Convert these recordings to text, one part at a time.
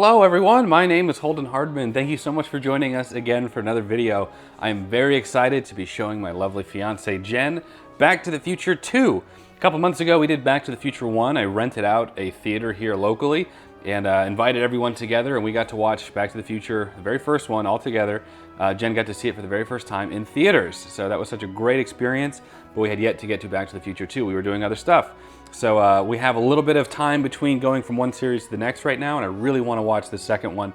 Hello everyone, my name is Holden Hardman. Thank you so much for joining us again for another video. I'm very excited to be showing my lovely fiance Jen Back to the Future 2. A couple months ago we did Back to the Future 1. I rented out a theater here locally and invited everyone together, and we got to watch Back to the Future, the very first one, all together. Jen got to see it for the very first time in theaters, so that was such a great experience, but we had yet to get to Back to the Future 2. We were doing other stuff. So we have a little bit of time between going from one series to the next right now, and I really want to watch the second one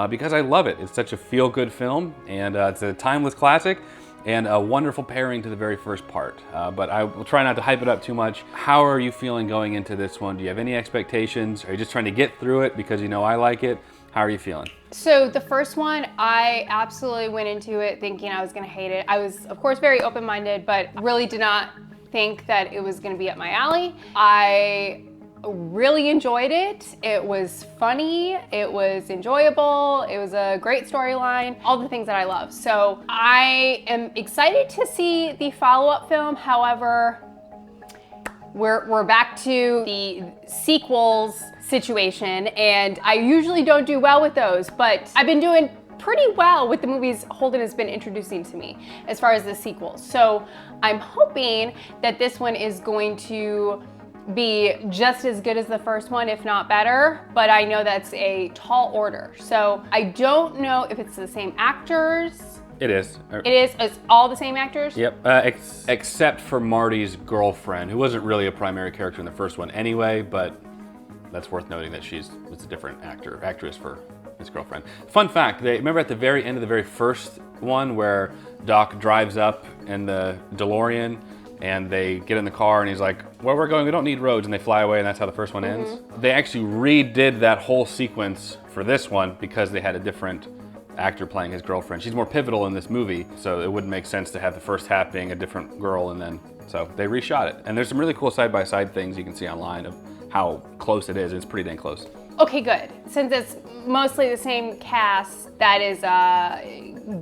because I love it. It's such a feel-good film, and it's a timeless classic, and a wonderful pairing to the very first part. But I will try not to hype it up too much. How are you feeling going into this one? Do you have any expectations? Are you just trying to get through it because you know I like it? How are you feeling? So the first one, I absolutely went into it thinking I was gonna hate it. I was, of course, very open-minded, but really did not think that it was gonna be up my alley. I really enjoyed it. It was funny, it was enjoyable, it was a great storyline, all the things that I love. So I am excited to see the follow-up film. However, we're back to the sequels situation, and I usually don't do well with those, but I've been doing pretty well with the movies Holden has been introducing to me as far as the sequels. So I'm hoping that this one is going to be just as good as the first one, if not better, but I know that's a tall order. So I don't know if it's the same actors. It is. It is? It's all the same actors? Yep, except for Marty's girlfriend, who wasn't really a primary character in the first one anyway, but that's worth noting that it's a different actress for his girlfriend. Fun fact, remember at the very end of the very first one where Doc drives up in the DeLorean and they get in the car and he's like, where we're going, we don't need roads, and they fly away, and that's how the first one ends? They actually redid that whole sequence for this one because they had a different actor playing his girlfriend. She's more pivotal in this movie, so it wouldn't make sense to have the first half being a different girl, and then, so they reshot it. And there's some really cool side-by-side things you can see online of how close it is. It's pretty dang close. Okay, good. Since it's mostly the same cast, that is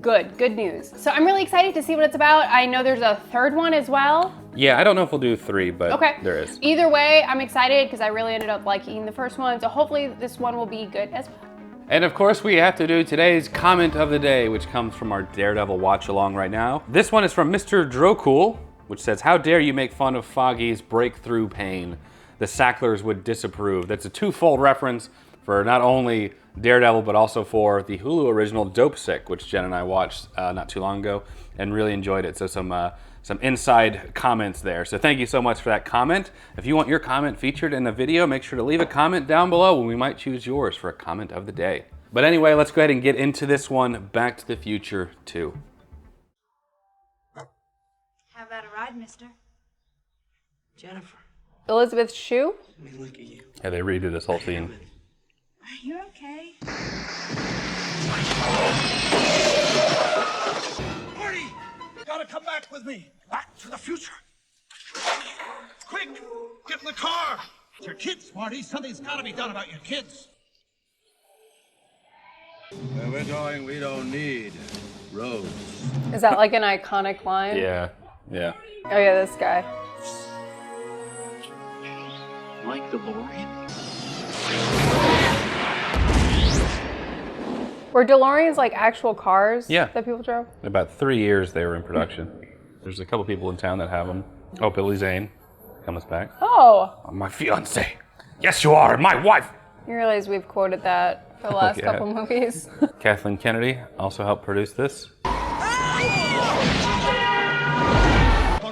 good news. So I'm really excited to see what it's about. I know there's a third one as well. Yeah, I don't know if we'll do 3, but okay. There is. Either way, I'm excited because I really ended up liking the first one, so hopefully this one will be good as well. And of course, we have to do today's comment of the day, which comes from our Daredevil watch along right now. This one is from Mr. Drocool, which says, how dare you make fun of Foggy's breakthrough pain? The Sacklers would disapprove. That's a twofold reference for not only Daredevil, but also for the Hulu original Dope Sick, which Jen and I watched not too long ago and really enjoyed it. So some inside comments there. So thank you so much for that comment. If you want your comment featured in the video, make sure to leave a comment down below and we might choose yours for a comment of the day. But anyway, let's go ahead and get into this one, Back to the Future 2. How about a ride, mister? Jennifer. Elizabeth Shue? Let me look at you. Yeah, they redid this whole scene. You're okay. Marty! You gotta come back with me. Back to the future. Quick! Get in the car! It's your kids, Marty. Something's gotta be done about your kids. Where we're going, we don't need roads. Is that like an iconic line? Yeah. Oh yeah, this guy. Like the DeLorean? Were DeLoreans like actual cars that people drove? In about 3 years they were in production. There's a couple people in town that have them. Oh, Billy Zane comes back. Oh. My fiance. Yes, you are, my wife. You realize we've quoted that for the last couple movies. Kathleen Kennedy also helped produce this. On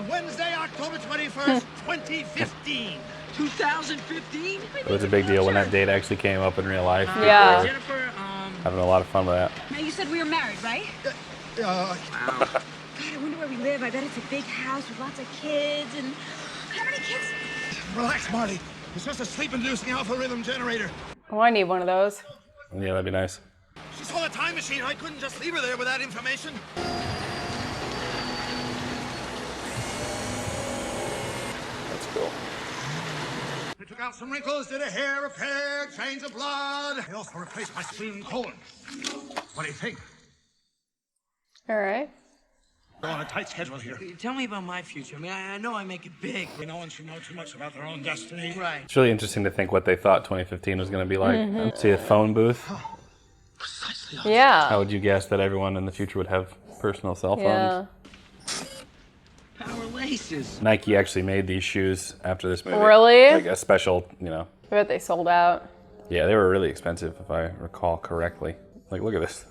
Wednesday, October 21st, 2015. 2015? It was a big deal when that date actually came up in real life. Yeah. Jennifer, Having a lot of fun with that. Now, you said we were married, right? wow. God, I wonder where we live. I bet it's a big house with lots of kids and... How many kids? Relax, Marty. It's just a sleep-inducing alpha rhythm generator. Oh, I need one of those. Yeah, that'd be nice. She saw a time machine. I couldn't just leave her there with that information. That's cool. They took out some wrinkles, did a hair repair, change of blood. They also replaced my spleen and colon. What do you think? All right. We're on a tight schedule here. Tell me about my future. I mean, I know I make it big. No one should know too much about their own destiny. Right. It's really interesting to think what they thought 2015 was going to be like. See a phone booth. Precisely. Yeah. How would you guess that everyone in the future would have personal cell phones? Yeah. Power laces. Nike actually made these shoes after this movie. Really? Like a special, you know. I bet they sold out. Yeah, they were really expensive if I recall correctly. Like, look at this.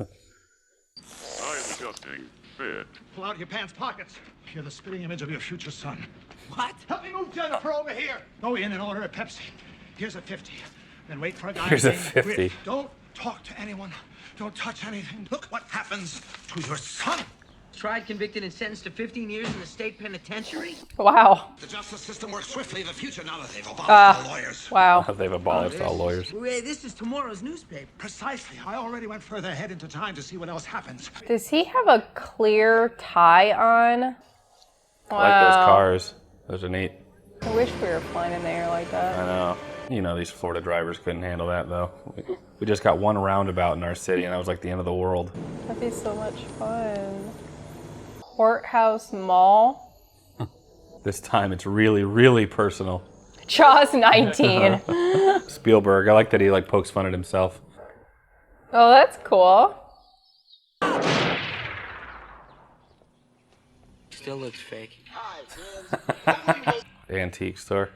Size adjusting. Fit. Pull out your pants pockets. You're the spitting image of your future son. What? Help me move Jennifer over here. Go in and order a Pepsi. Here's a 50. Then wait for a guy. Here's a named 50. Rich. Don't talk to anyone. Don't touch anything. Look what happens to your son. Tried, convicted, and sentenced to 15 years in the state penitentiary? Wow. The justice system works swiftly in the future now that they've abolished all lawyers. Wow. They've abolished all lawyers. Wait, this is tomorrow's newspaper. Precisely. I already went further ahead into time to see what else happens. Does he have a clear tie on? I like those cars. Those are neat. I wish we were flying in the air like that. I know. You know, these Florida drivers couldn't handle that, though. We just got one roundabout in our city, and that was like the end of the world. That'd be so much fun. Courthouse Mall. This time, it's really, really personal. Jaws 19. Spielberg. I like that he like pokes fun at himself. Oh, that's cool. Still looks fake. Antique store.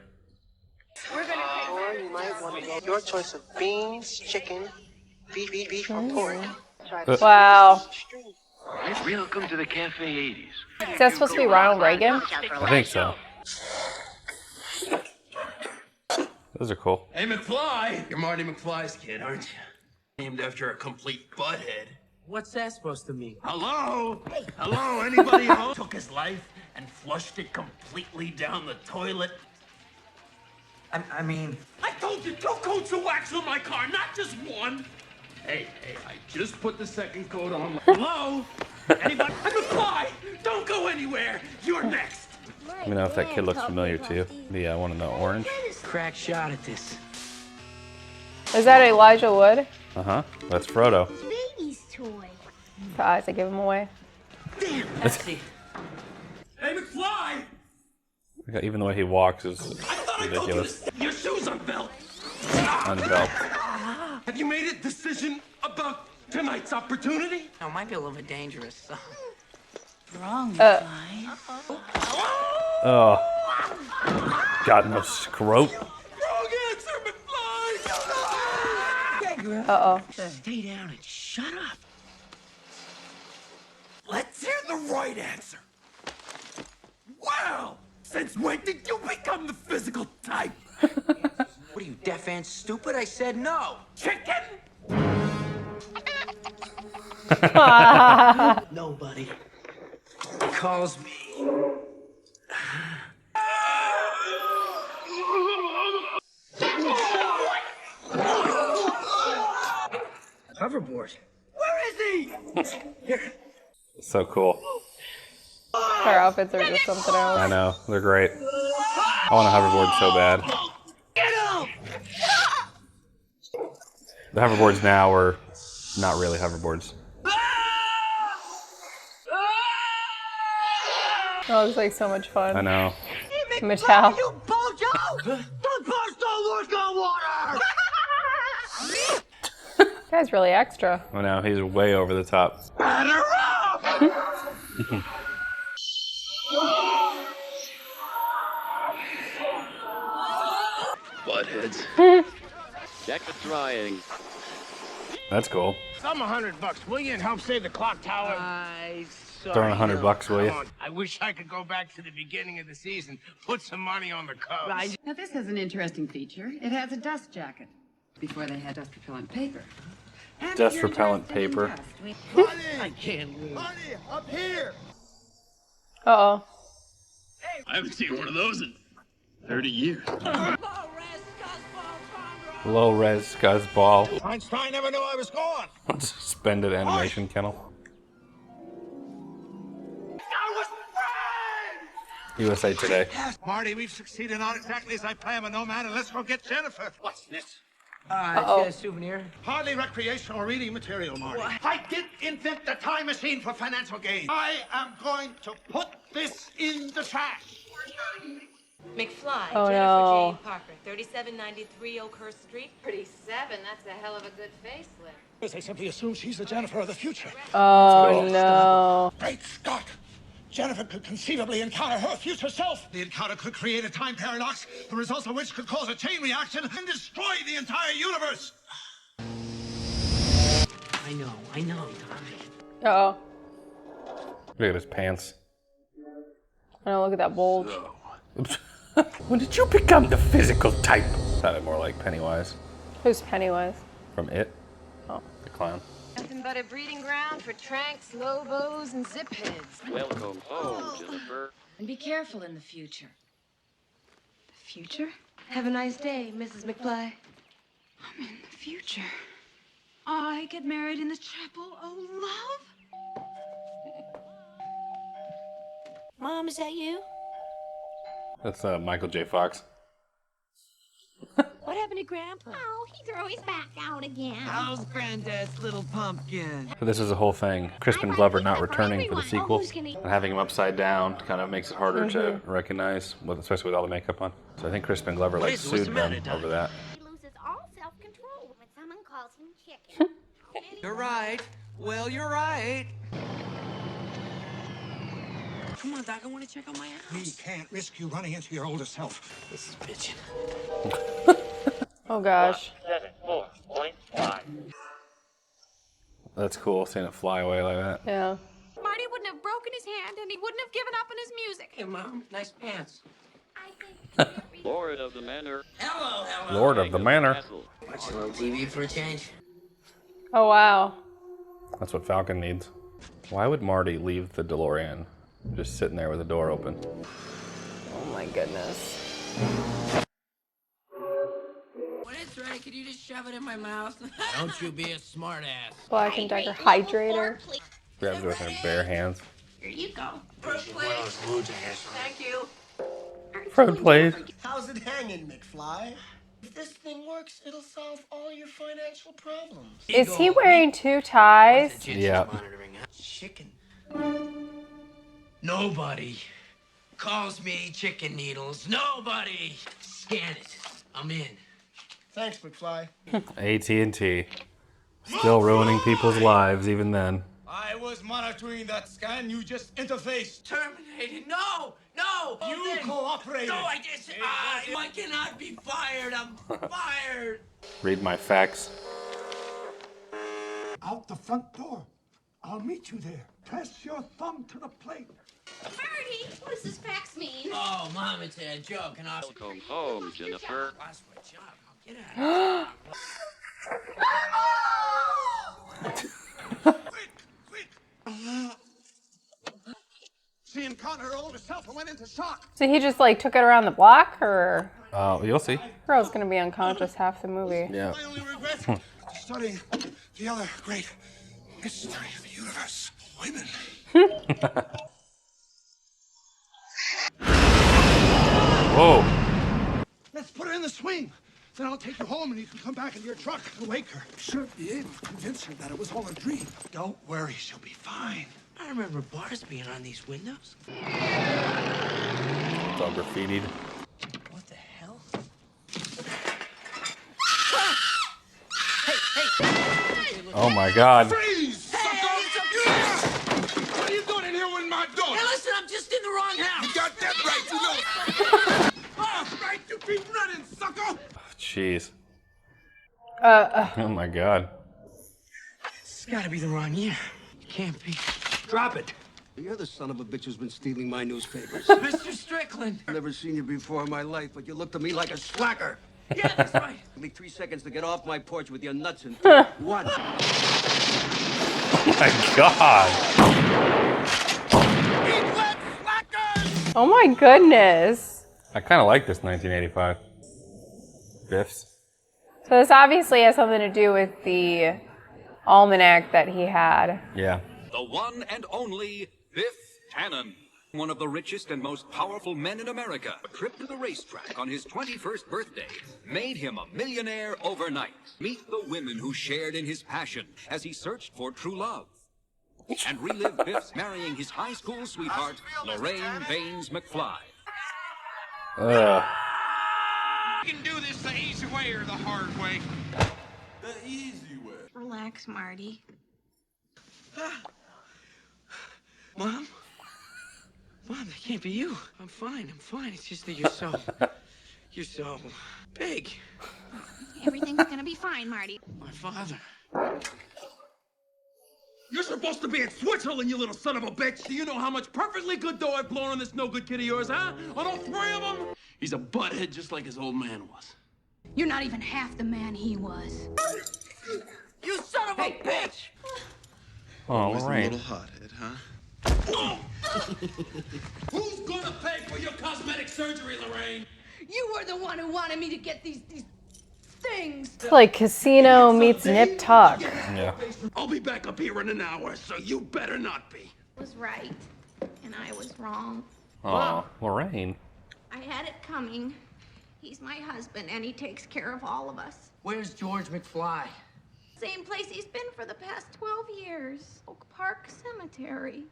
Or you might want to get your choice of beans, chicken, beef, or pork. Wow. Welcome to the Cafe 80s. Is that supposed to be Ronald Reagan? I think so. Those are cool. Hey, McFly! You're Marty McFly's kid, aren't you? Named after a complete butthead. What's that supposed to mean? Hello? Hello, anybody home? Took his life and flushed it completely down the toilet. I mean... I told you 2 coats of wax on my car, not just one. Hey, I just put the second coat on. Hello? Anybody? I'm McFly! Don't go anywhere! You're next! Let me know if that kid looks familiar to you. The one in the orange. Crack shot at this. Is that Elijah Wood? Uh-huh. That's Frodo. Baby's toy. Guys, I give him away. Damn, Pepsi. Hey, McFly! Even the way he walks is I thought I told you ridiculous. to your shoes unbelt. Unbelt. Have you made a decision about tonight's opportunity? Oh, might be a little bit dangerous. Wrong, Oh. God, no scrope. Wrong answer, McFly! Uh-oh. Stay down and shut up. Let's hear the right answer. Wow! Since when did you become the physical type? What are you, deaf and stupid? I said no. Chicken? Nobody calls me. Hoverboard. Where is he? Here. So cool. Our outfits are just something else. I know. They're great. I want a hoverboard so bad. The hoverboards now are not really hoverboards. That looks like so much fun. I know. Mattel. You bojo! Don't burst all Lord's got water! This guy's really extra. I know. He's way over the top. Batter up! Buttheads. Check the drying. That's cool. Some $100, will you, and help save the clock tower? Throwing $100, will you? I wish I could go back to the beginning of the season, put some money on the Cubs. Now this has an interesting feature. It has a dust jacket. Before they had dust repellent paper. And Dust if you're repellent interested in paper. dust, we- I can't wait. Honey, up here! Uh-oh. I haven't seen one of those in 30 years. Low-res scuzzball. Einstein never knew I was gone. Suspended animation kennel. USA Today. Marty, we've succeeded not exactly as I planned, but no matter. Let's go get Jennifer. What's this? It's a souvenir. Hardly recreational reading material, Marty. I didn't invent the time machine for financial gain. I am going to put this in the trash. McFly, Oh, Jennifer no. Jane Parker, 3793 Oakhurst Street. 37, that's a hell of a good facelift. They simply assume she's the Jennifer of the future. Oh, no. Great Scott! Jennifer could conceivably encounter her future self. The encounter could create a time paradox, the results of which could cause a chain reaction and destroy the entire universe. I know, Tommy. Uh-oh. Look at his pants. Oh, look at that bulge. When did you become the physical type? Sounded more like Pennywise. Who's Pennywise? From It. Oh. The clown. Nothing but a breeding ground for tranks, lobos, and zip heads. Welcome home, Jennifer. And be careful in the future. The future? Have a nice day, Mrs. McFly. I'm in the future. I get married in the chapel. Oh, love. Mom, is that you? That's Michael J. Fox. What happened to Grandpa? Oh, he threw his back out again. How's Granddad's little pumpkin? So this is a whole thing. Crispin Glover not returning for the sequel and having him upside down kind of makes it harder to recognize, especially with all the makeup on. So I think Crispin Glover like sued them over that. He loses all self-control when someone calls him chicken. You're right. Well, you're right. Come on, Doc, I want to check out my house. We can't risk you running into your older self. This is bitchin'. Oh, gosh. 74.5. That's cool, seeing it fly away like that. Yeah. Marty wouldn't have broken his hand, and he wouldn't have given up on his music. Hey, Mom, nice pants. Lord of the Manor. Hello. Lord of the Manor. Watching a little TV for a change. Oh, wow. That's what Falcon needs. Why would Marty leave the DeLorean just sitting there with the door open? Oh, my goodness. When it's ready, could you just shove it in my mouth? Don't you be a smartass. Black and Decker hydrator. Grabs it with her bare hands. Here you go. Thank you. Fred plays. How's it hanging, McFly? If this thing works, it'll solve all your financial problems. Is he wearing two ties? Yeah. Chicken. Nobody calls me chicken needles. Nobody. Scan it. I'm in. Thanks, McFly. AT&T. Still ruining people's lives even then. I was monitoring that scan you just interfaced. Terminated. No. You Holden. cooperated. No, I didn't. I cannot be fired. I'm fired. Read my facts. Out the front door. I'll meet you there. Press your thumb to the plate. Marty, what does this fax mean? Oh, Mom, it's a joke. And I'll Welcome home, Jennifer. lost my job. I'll get out of here. Quick! She encountered her older self and went into shock. So he just like took it around the block, or You'll see. girl's gonna be unconscious half the movie. Yeah. My only regret is studying the other great mystery of the universe. Women. Whoa. Let's put her in the swing. Then I'll take you home and you can come back in your truck and wake her. Should be able to convince her that it was all a dream. Don't worry, she'll be fine. I remember bars being on these windows. It's all graffitied. What the hell? Oh my god. Freeze! Sucker! What are you doing in here with my daughter? Hey, listen, I'm just in the wrong house. You got that right, you know. Oh, right, you keep running, sucker! Jeez. Oh my god. It's gotta be the wrong year. It can't be. Drop it. You're the son of a bitch who's been stealing my newspapers. Mr. Strickland. I've never seen you before in my life, but you look to me like a slacker. Yeah, that's right. Give me 3 seconds to get off my porch with your nuts in 1. Oh my god. Oh my goodness. I kind of like this 1985. Biffs. So this obviously has something to do with the almanac that he had. Yeah. The one and only Biff Tannen. One of the richest and most powerful men in America, a trip to the racetrack on his 21st birthday made him a millionaire overnight. Meet the women who shared in his passion as he searched for true love. And relive Biff's marrying his high school sweetheart, Lorraine Baines McFly. You can do this the easy way or the hard way. The easy way. Relax, Marty. Mom? Mom, that can't be you. I'm fine. It's just that you're so big. Everything's gonna be fine, Marty. My father. You're supposed to be in Switzerland, you little son of a bitch. Do you know how much perfectly good dough I've blown on this no-good kid of yours, huh? On all three of them? He's a butthead just like his old man was. You're not even half the man he was. You son of a bitch! Oh, A Lorraine. little hot-head, huh? Who's gonna pay for your cosmetic surgery, Lorraine? You were the one who wanted me to get these things. It's like Casino meets Nip Tuck. Yeah. I'll be back up here in an hour, so you better not be. I was right, and I was wrong. Oh, Lorraine. I had it coming. He's my husband, and he takes care of all of us. Where's George McFly? Same place he's been for the past 12 years. Oak Park Cemetery.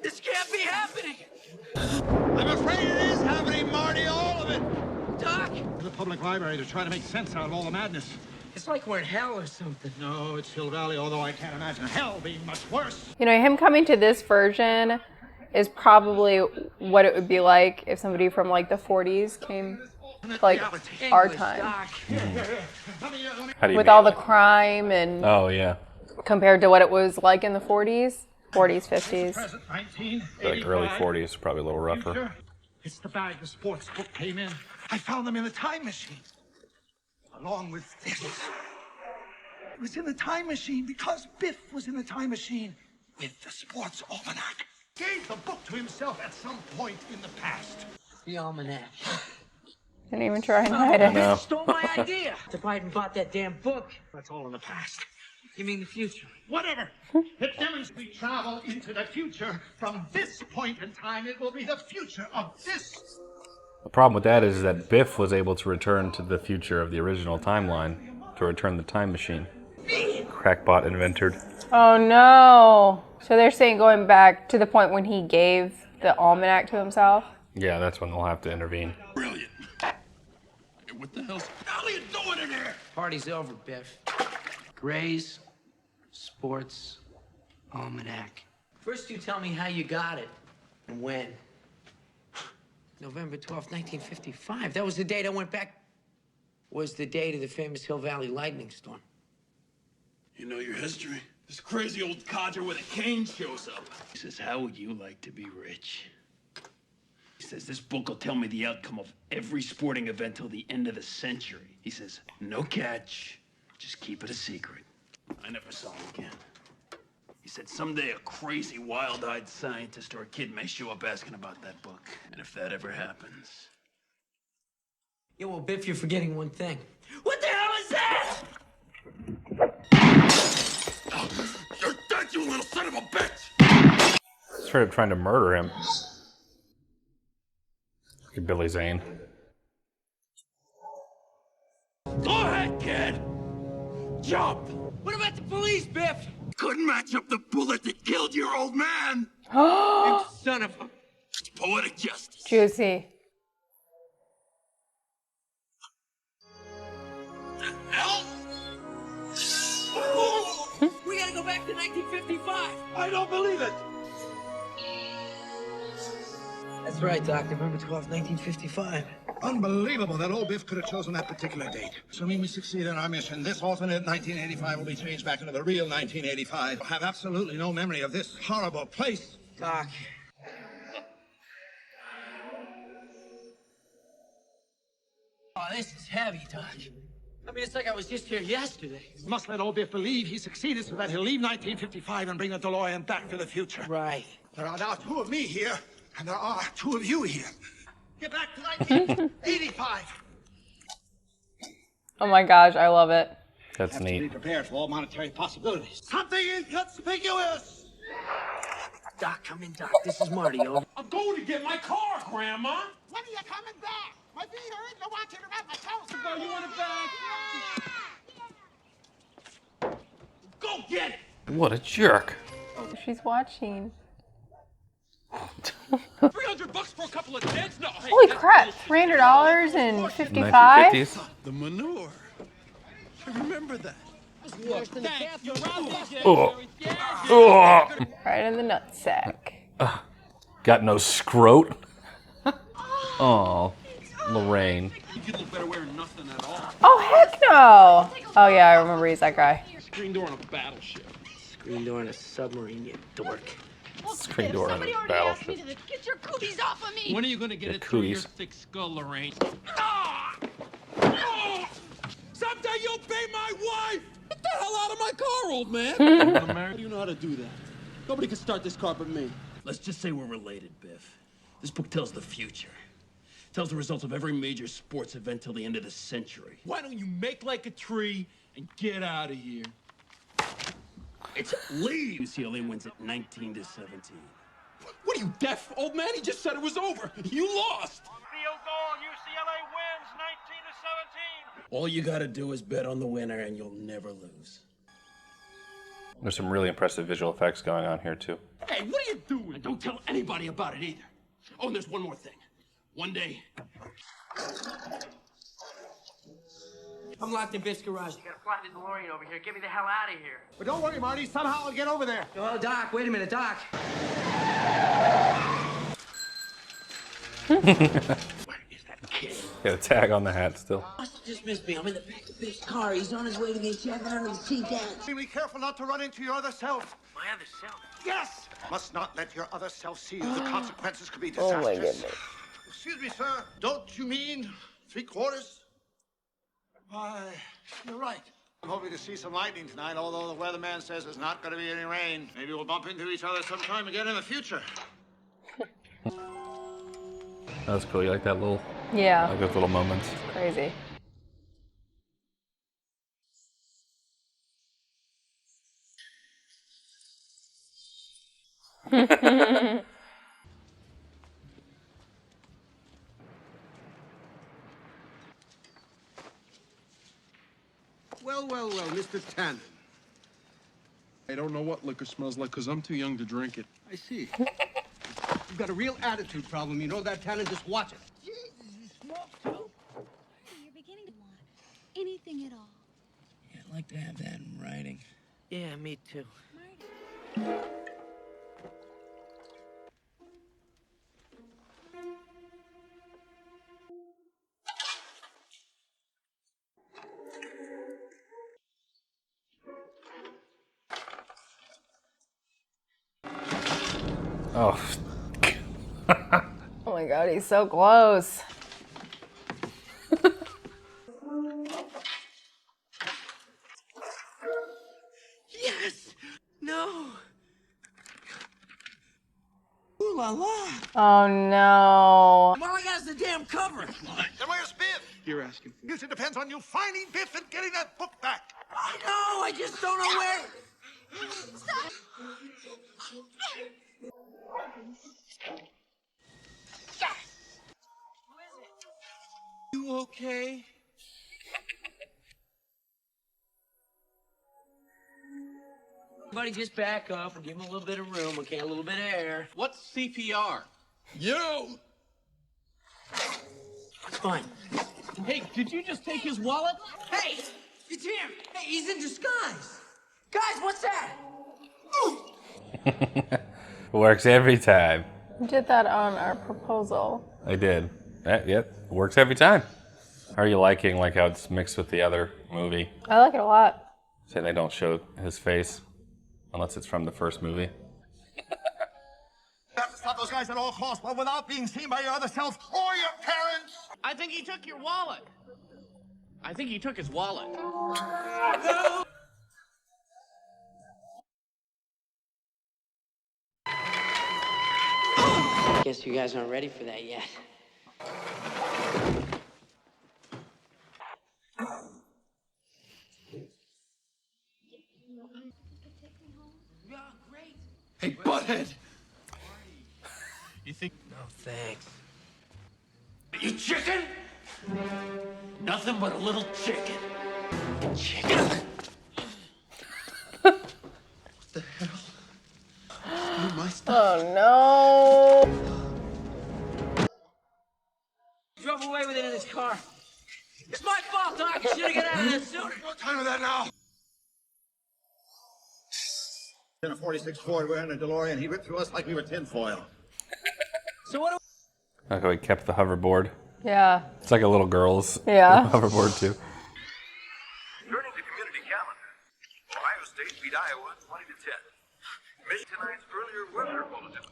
This can't be happening! I'm afraid it is happening, Marty, all of it. Doc! To the public library to try to make sense out of all the madness. It's like we're in hell or something. No, it's Hill Valley, although I can't imagine hell being much worse. You know, him coming to this version is probably what it would be like if somebody from like the 40s came to like our time. How do you With mean? all the crime and Oh, yeah. compared to what it was like in the 40s, 50s. Like early 40s, probably a little rougher. It's the bag the sports book came in. I found them in the time machine. Along with this. It was in the time machine because Biff was in the time machine with the sports almanac. Gave the book to himself at some point in the past. The Almanac. Didn't even try and hide it. No. Stole my idea. If I hadn't bought that damn book. That's all in the past. You mean the future? Whatever. It demonstrates we travel into the future. From this point in time, it will be the future of this. The problem with that is that Biff was able to return to the future of the original timeline to return the time machine. Crackpot invented. Oh no. So they're saying going back to the point when he gave the almanac to himself? Yeah, that's when they'll have to intervene. Brilliant. Hey, what the hell are you doing in here? Party's over, Biff. Grays, sports, almanac. First you tell me how you got it and when. November 12th, 1955. That was the date I went back. Was the date of the famous Hill Valley lightning storm. You know your history? This crazy old codger with a cane shows up. He says, how would you like to be rich? He says, this book will tell me the outcome of every sporting event till the end of the century. He says, no catch, just keep it a secret. I never saw him again. He said, someday a crazy, wild-eyed scientist or a kid may show up asking about that book. And if that ever happens... Yeah, well, Biff, you're forgetting one thing. What the hell is that? You're dead, you little son of a bitch! Straight up trying to murder him. Look at Billy Zane. Go ahead, kid! Jump! What about the police, Biff? Couldn't match up the bullet that killed your old man! You son of a... It's poetic justice. Juicy. Hell? We gotta go back to 1955. I don't believe it. That's right, Doc. November 12th, 1955. Unbelievable that old Biff could have chosen that particular date. Assuming we succeed in our mission, this alternate 1985 will be changed back into the real 1985. We'll have absolutely no memory of this horrible place. Doc. Oh, this is heavy, Doc. I mean, it's like I was just here yesterday. We must let old Biff believe he succeeded so that he'll leave 1955 and bring the DeLorean back to the future. Right. There are now two of me here, and there are two of you here. Get back to 1985. Oh my gosh, I love it. That's have to neat. be prepared for all monetary possibilities. Something inconspicuous! Doc, come in, Doc. This is Marty, over. I'm going to get my car, Grandma. When are you coming back? My feet hurt. I want you to wrap my toes. Oh, you want it back? Go get it. What a jerk. She's watching. $300 for a couple of dents? No. Hey, Holy crap! $300 and 55. 1950s. The manure. I remember that. Oh. Right in the nutsack. Got no scrote. Oh, Lorraine. You look better wearing nothing at all. Oh heck no! Oh yeah, I remember he's that guy. Screen door on a battleship. Screen door in a submarine, you dork. Screen door on a battleship. Get your cooties off of me! When are you gonna get Your it through your cooties. thick skull, Lorraine? Someday you'll be my wife! Get the hell out of my car, old man! How do you know how to do that? Nobody can start this car but me. Let's just say we're related, Biff. This book tells the future. Tells the results of every major sports event till the end of the century. Why don't you make like a tree and get out of here? It's leave. UCLA wins at 19-17. What are you, deaf, old man? He just said it was over. You lost. Field goal, UCLA wins 19-17. All you gotta do is bet on the winner and you'll never lose. There's some really impressive visual effects going on here too. Hey, what are you doing? And don't tell anybody about it either. Oh, and there's one more thing. One day. I'm locked in Biff's garage. You gotta fly the DeLorean over here. Get me the hell out of here. But don't worry, Marty. Somehow I'll get over there. Oh, Doc, wait a minute, Doc. Where is that kid? Got a tag on the hat still. Must just missed me. I'm in the back of Biff's car. He's on his way to get checked out of the seat down. Be careful not to run into your other self. My other self. Yes! Must not let your other self see you. The consequences could be Oh disastrous. my goodness. Excuse me, sir. Don't you mean 3/4? Why, you're right. I'm hoping to see some lightning tonight, although the weatherman says there's not going to be any rain. Maybe we'll bump into each other sometime again in the future. That was cool. You like that little, Yeah. like those little moments. Crazy. Well, Mr. Tannen. I don't know what liquor smells like because I'm too young to drink it. I see. You've got a real attitude problem. You know that, Tannen? Just watch it. Jesus, you smoke too? You're beginning to want anything at all. Yeah, I'd like to have that in writing. Yeah, me too. Oh. Oh my god, he's so close. Yes! No! Ooh la la! Oh no. All I got is the damn cover! Then where's Biff? You're asking for Usually depends on you finding Biff and getting that book back. I know! I just don't know where... Stop! You okay? Everybody just back up and give him a little bit of room, okay? A little bit of air. What's CPR? You! It's fine. Hey, did you just take his wallet? Hey! It's him! Hey, he's in disguise! Guys, what's that? Works every time. We did that on our proposal. I did. Yep, works every time. How are you liking like how it's mixed with the other movie? I like it a lot. Say they don't show his face unless it's from the first movie. You have to stop those guys at all costs, but without being seen by your other self or your parents. I think he took your wallet. I think he took his wallet. Guess you guys aren't ready for that yet. ahead. You think? No, thanks. You chicken? Nothing but a little chicken. Chicken. What the hell? Steal my stuff. Oh no. Drove away with it in his car. It's my fault, Doc. You should have got out of there sooner. What time is that now? In a 46 Ford, we're in a DeLorean. He ripped through us like we were tinfoil. So what do Like how he kept the hoverboard. Yeah. It's like a little girl's hoverboard too. Turning to community calendar. Ohio State beat Iowa 20 to 10. Tonight's earlier weather bulletin.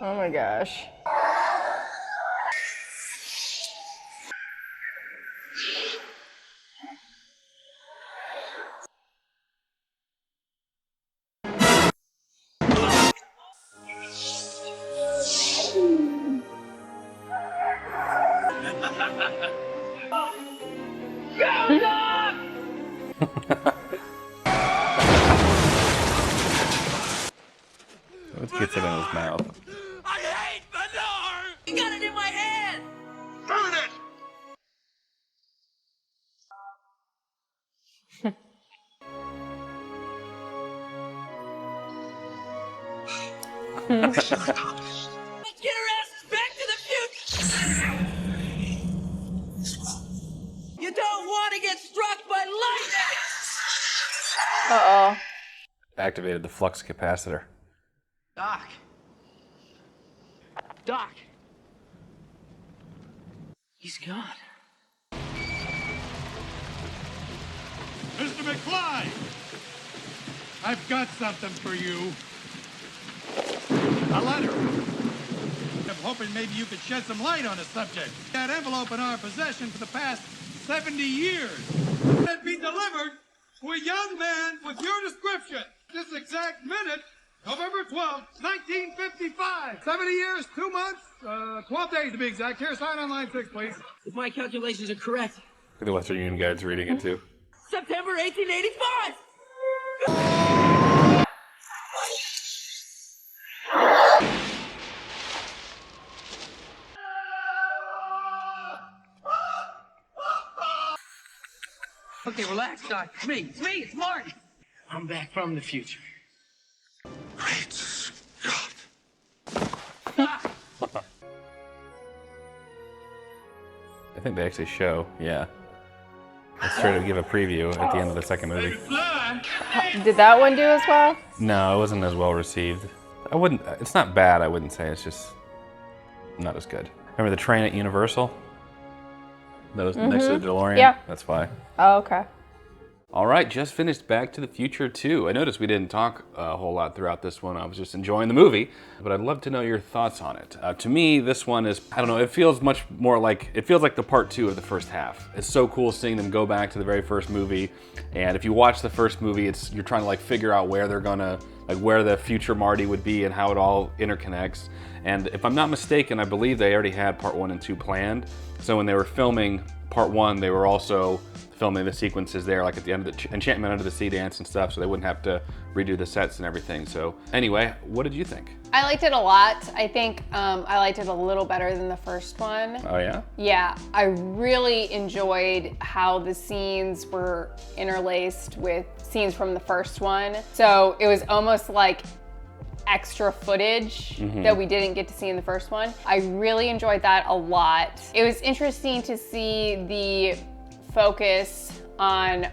Oh my gosh. Let's get it in his mouth. I hate manure! You got it in my hand! Burn it! Let's get our asses back to the future! You don't want to get struck by lightning! Uh-oh. Activated the flux capacitor. Doc. Doc. He's gone. Mr. McFly! I've got something for you. A letter. I'm hoping maybe you could shed some light on the subject. That envelope in our possession for the past 70 years. It be delivered to a young man with your description. This exact minute, November 12th, 1955. 70 years, 2 months, 12 days to be exact. Here, sign on line 6, please. If my calculations are correct, The Western Union guide's reading it too. September 1885! Okay, relax, Doc. It's me. It's me. It's Marty. I'm back from the future. Great Scott. I think they actually show, yeah. Let's try to give a preview at the end of the second movie. Did that one do as well? No, it wasn't as well received. It's not bad, I wouldn't say, it's just not as good. Remember the train at Universal? That was next to the DeLorean? Yeah. That's why. Oh, okay. All right, just finished Back to the Future 2. I noticed we didn't talk a whole lot throughout this one. I was just enjoying the movie, but I'd love to know your thoughts on it. To me, this one is, I don't know, it feels much more like, it feels like the part 2 of the first half. It's so cool seeing them go back to the very first movie, and if you watch the first movie, you're trying to like figure out where they're gonna, like where the future Marty would be and how it all interconnects. And if I'm not mistaken, I believe they already had part 1 and 2 planned. So when they were filming part 1, they were also filming the sequences there, like at the end of the Enchantment Under the Sea dance and stuff, so they wouldn't have to redo the sets and everything. So anyway, what did you think? I liked it a lot. I think I liked it a little better than the first one. Oh yeah? Yeah, I really enjoyed how the scenes were interlaced with scenes from the first one. So it was almost like extra footage that we didn't get to see in the first one. I really enjoyed that a lot. It was interesting to see the focus on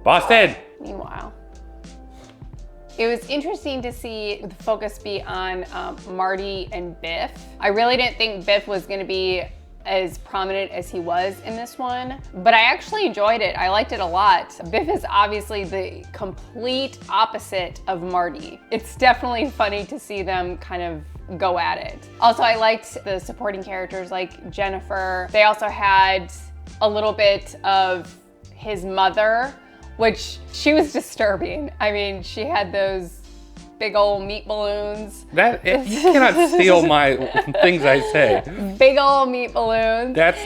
Boston! Meanwhile, it was interesting to see the focus be on Marty and Biff. I really didn't think Biff was gonna be as prominent as he was in this one, but I actually enjoyed it. I liked it a lot. Biff is obviously the complete opposite of Marty. It's definitely funny to see them kind of go at it. Also, I liked the supporting characters like Jennifer. They also had a little bit of his mother, which she was disturbing. I mean, she had those big old meat balloons. You cannot steal my things I say. Big old meat balloons. That's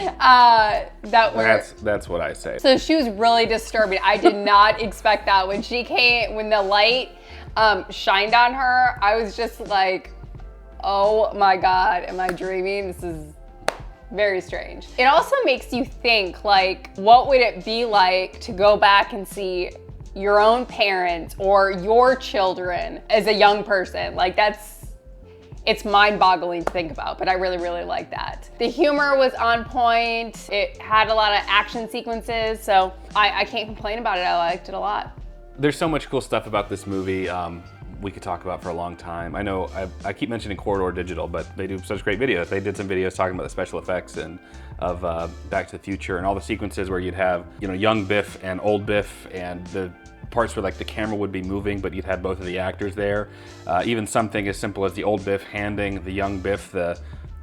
what I say. So she was really disturbing. I did not expect that. When the light shined on her, I was just like, oh my God, am I dreaming? This is very strange. It also makes you think, like, what would it be like to go back and see your own parents or your children as a young person? Like, it's mind-boggling to think about, but I really, really like that. The humor was on point. It had a lot of action sequences, so I can't complain about it. I liked it a lot. There's so much cool stuff about this movie we could talk about for a long time. I know I keep mentioning Corridor Digital, but they do such great videos. They did some videos talking about the special effects and of Back to the Future and all the sequences where you'd have, you know, young Biff and old Biff, and the parts where like the camera would be moving, but you'd have both of the actors there. Even something as simple as the old Biff handing the young Biff the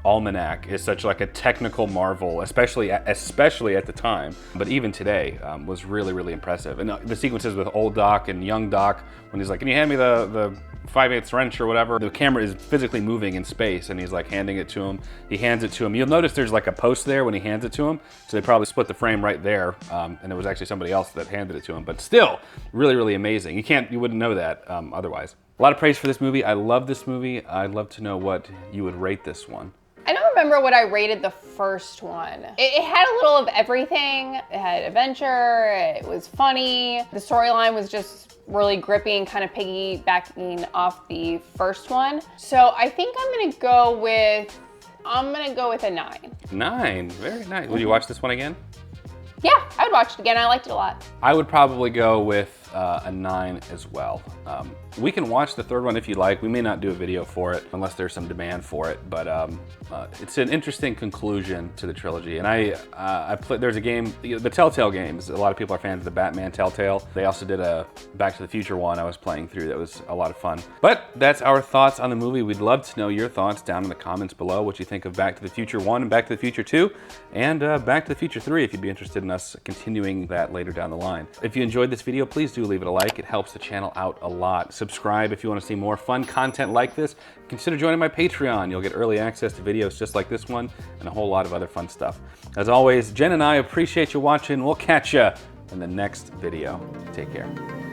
Almanac is such like a technical marvel, especially at the time, but even today was really, really impressive. And the sequences with old Doc and young Doc, when he's like, can you hand me the 5/8 wrench or whatever? The camera is physically moving in space and he's like handing it to him. He hands it to him. You'll notice there's like a post there when he hands it to him. So they probably split the frame right there. And it was actually somebody else that handed it to him, but still really, really amazing. You wouldn't know that otherwise. A lot of praise for this movie. I love this movie. I'd love to know what you would rate this one. I don't remember what I rated the first one. It had a little of everything. It had adventure, it was funny. The storyline was just really gripping, kind of piggybacking off the first one. So I think I'm gonna go with a 9. 9, very nice. Would you watch this one again? Yeah, I would watch it again. I liked it a lot. I would probably go with a 9 as well. We can watch the third one if you like. We may not do a video for it unless there's some demand for it, but it's an interesting conclusion to the trilogy. And there's a game, the Telltale games. A lot of people are fans of the Batman Telltale. They also did a Back to the Future one I was playing through that was a lot of fun. But that's our thoughts on the movie. We'd love to know your thoughts down in the comments below, what you think of Back to the Future 1 and Back to the Future 2, and Back to the Future 3 if you'd be interested in us continuing that later down the line. If you enjoyed this video, please do leave it a like. It helps the channel out a lot. Subscribe if you want to see more fun content like this. Consider joining my Patreon. You'll get early access to videos just like this one and a whole lot of other fun stuff. As always, Jen and I appreciate you watching. We'll catch you in the next video. Take care.